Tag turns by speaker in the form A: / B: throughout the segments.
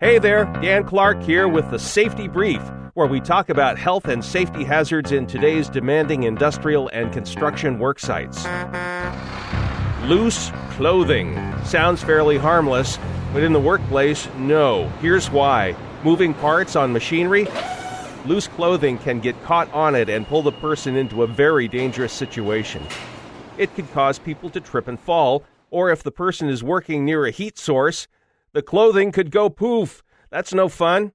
A: Hey there, Dan Clark here with the Safety Brief, where we talk about health and safety hazards in today's demanding industrial and construction work sites. Loose clothing. Sounds fairly harmless, but in the workplace, no. Here's why. Moving parts on machinery? Loose clothing can get caught on it and pull the person into a very dangerous situation. It could cause people to trip and fall, or if the person is working near a heat source, the clothing could go poof. That's no fun.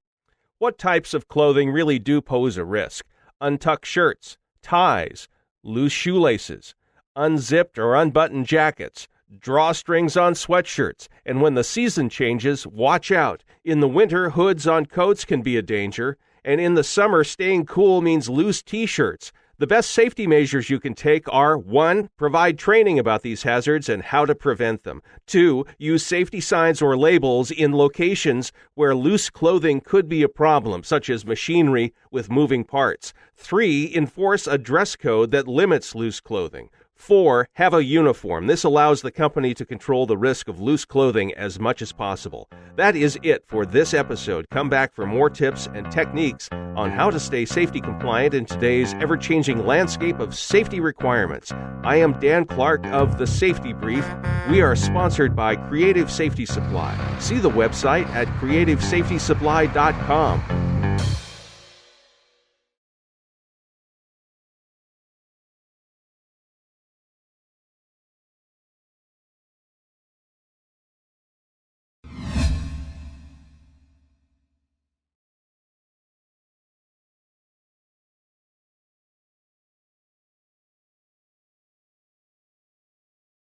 A: What types of clothing really do pose a risk? Untucked shirts, ties, loose shoelaces, unzipped or unbuttoned jackets, drawstrings on sweatshirts, and when the season changes, watch out. In the winter, hoods on coats can be a danger, and in the summer, staying cool means loose t-shirts. The best safety measures you can take are 1. Provide training about these hazards and how to prevent them. 2. Use safety signs or labels in locations where loose clothing could be a problem, such as machinery with moving parts. 3. Enforce a dress code that limits loose clothing. 4. Have a uniform. This allows the company to control the risk of loose clothing as much as possible. That is it for this episode. Come back for more tips and techniques on how to stay safety compliant in today's ever-changing landscape of safety requirements. I am Dan Clark of The Safety Brief. We are sponsored by Creative Safety Supply. See the website at creativesafetysupply.com.